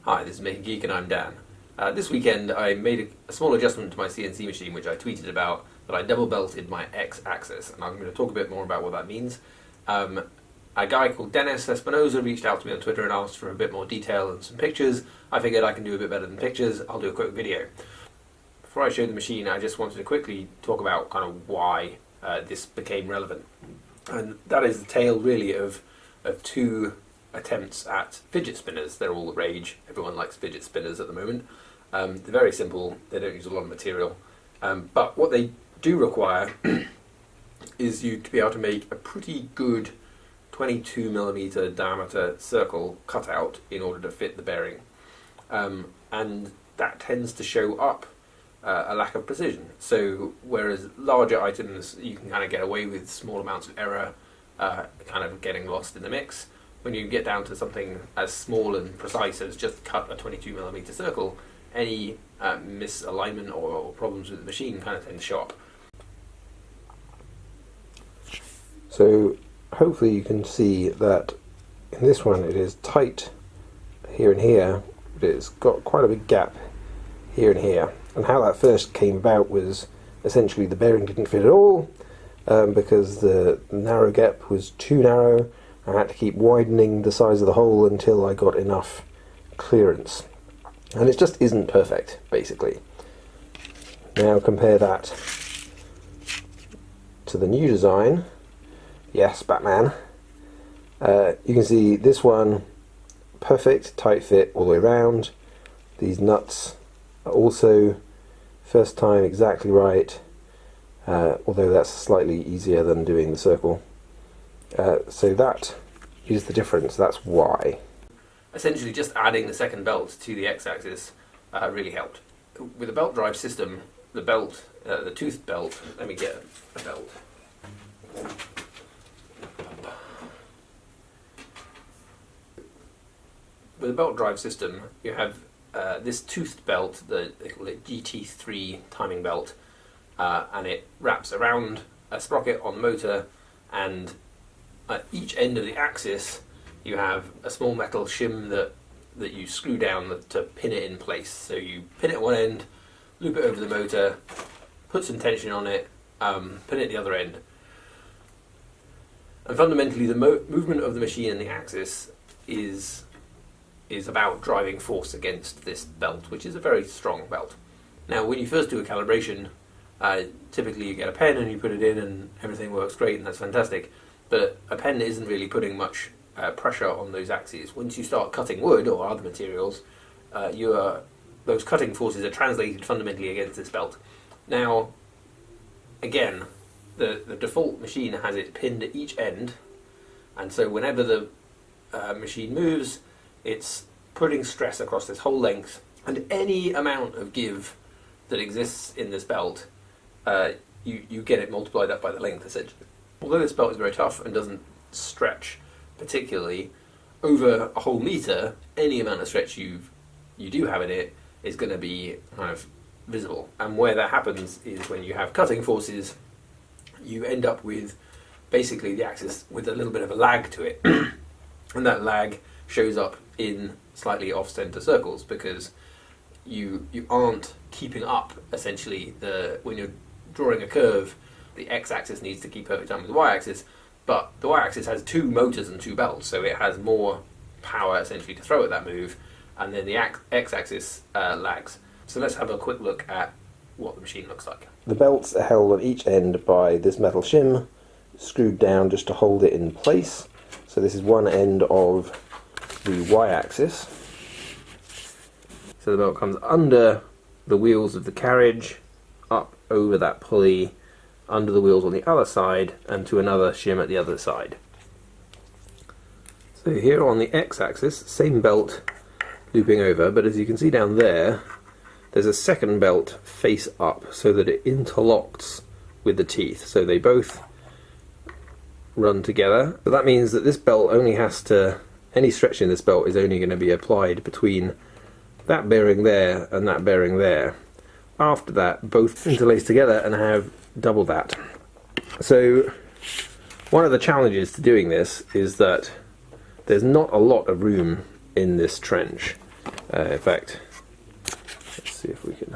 Hi, this is Make a Geek and I'm Dan. This weekend I made a small adjustment to my CNC machine which I tweeted about, that I double belted my X-axis, and I'm going to talk a bit more about what that means. A guy called Dennis Espinosa reached out to me on Twitter and asked for a bit more detail and some pictures. I figured I can do a bit better than pictures, I'll do a quick video. Before I show the machine, I just wanted to quickly talk about kind of why this became relevant. And that is the tale really of two attempts at fidget spinners. They're all the rage. Everyone likes fidget spinners at the moment. They're very simple, they don't use a lot of material. But what they do require is you to be able to make a pretty good 22mm diameter circle cutout in order to fit the bearing. And that tends to show up a lack of precision. So whereas larger items you can kind of get away with small amounts of error, kind of getting lost in the mix, when you get down to something as small and precise as just cut a 22mm circle, any misalignment or problems with the machine kind of tend to show up. So hopefully you can see that in this one it is tight here and here, but it's got quite a big gap here and here. And how that first came about was essentially the bearing didn't fit at all, because the narrow gap was too narrow. I had to keep widening the size of the hole until I got enough clearance. And it just isn't perfect, basically. Now compare that to the new design. Yes, Batman. You can see this one, perfect, tight fit all the way around. These nuts are also first time exactly right, although that's slightly easier than doing the circle. So that is the difference, that's why. Essentially just adding the second belt to the X-axis really helped. With a belt drive system, the belt, the toothed belt, let me get a belt. With a belt drive system, you have this toothed belt, they call it GT3 timing belt, and it wraps around a sprocket on the motor, and at each end of the axis you have a small metal shim that you screw down to pin it in place. So you pin it at one end, loop it over the motor, put some tension on it, pin it at the other end. And fundamentally the movement of the machine and the axis is about driving force against this belt, which is a very strong belt. Now when you first do a calibration, typically you get a pen and you put it in and everything works great and that's fantastic, but a pen isn't really putting much pressure on those axes. Once you start cutting wood or other materials, those cutting forces are translated fundamentally against this belt. Now again, the default machine has it pinned at each end, and so whenever the machine moves, it's putting stress across this whole length, and any amount of give that exists in this belt, you get it multiplied up by the length essentially. Although this belt is very tough and doesn't stretch particularly, over a whole meter, any amount of stretch you do have in it is going to be kind of visible. And where that happens is when you have cutting forces, you end up with basically the axis with a little bit of a lag to it. And that lag shows up in slightly off-center circles because you aren't keeping up, essentially, when you're drawing a curve, the x-axis needs to keep perfect time with the y-axis, but the y-axis has two motors and two belts, so it has more power essentially to throw at that move, and then the x-axis lags. So let's have a quick look at what the machine looks like. The belts are held on each end by this metal shim, screwed down just to hold it in place. So this is one end of the y-axis. So the belt comes under the wheels of the carriage, up over that pulley, under the wheels on the other side, and to another shim at the other side. So here on the x-axis, same belt looping over, but as you can see down there, there's a second belt face up so that it interlocks with the teeth. So they both run together. But that means that this belt only has to, any stretch in this belt is only going to be applied between that bearing there and that bearing there. After that, both interlace together and have double that. So one of the challenges to doing this is that there's not a lot of room in this trench. In fact, let's see if we can.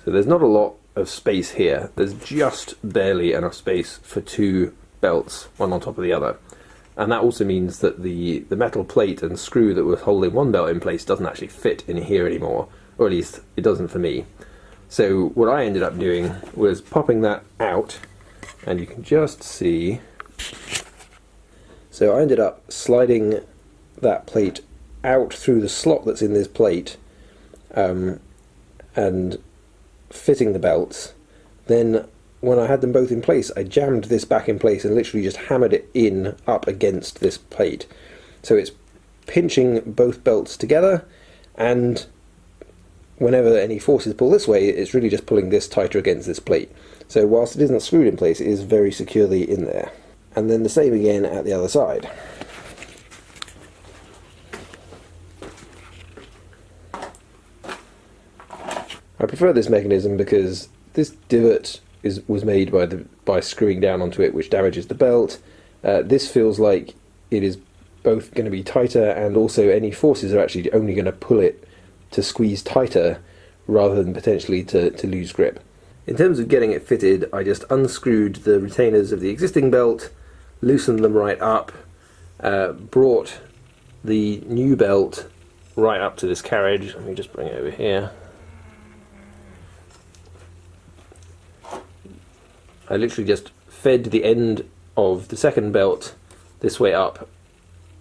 So there's not a lot of space here. There's just barely enough space for two belts, one on top of the other. And that also means that the metal plate and screw that was holding one belt in place doesn't actually fit in here anymore, or at least it doesn't for me. So what I ended up doing was popping that out, and you can just see. So I ended up sliding that plate out through the slot that's in this plate, and fitting the belts. Then when I had them both in place, I jammed this back in place and literally just hammered it in up against this plate. So it's pinching both belts together, and whenever any forces pull this way, it's really just pulling this tighter against this plate. So whilst it isn't screwed in place, it is very securely in there. And then the same again at the other side. I prefer this mechanism because this divot was made by screwing down onto it, which damages the belt. This feels like it is both going to be tighter, and also any forces are actually only going to pull it to squeeze tighter rather than potentially to lose grip. In terms of getting it fitted, I just unscrewed the retainers of the existing belt, loosened them right up, brought the new belt right up to this carriage. Let me just bring it over here. I literally just fed the end of the second belt this way up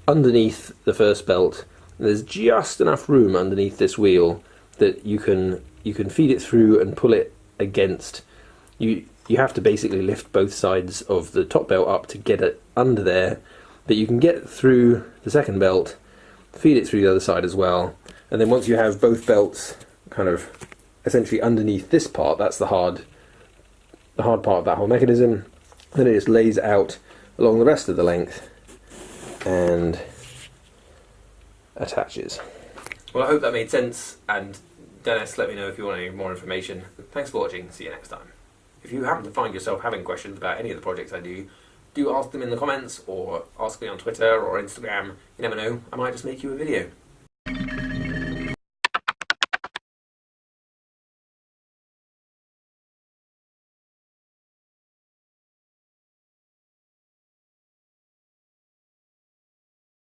underneath the first belt. And there's just enough room underneath this wheel that you can feed it through and pull it against. You have to basically lift both sides of the top belt up to get it under there, but you can get through the second belt, feed it through the other side as well, and then once you have both belts kind of essentially underneath this part, that's the hard part of that whole mechanism, then it just lays out along the rest of the length and attaches. Well, I hope that made sense, and Dennis, let me know if you want any more information. Thanks for watching, see you next time. If you happen to find yourself having questions about any of the projects I do ask them in the comments, or ask me on Twitter or Instagram. You never know, I might just make you a video.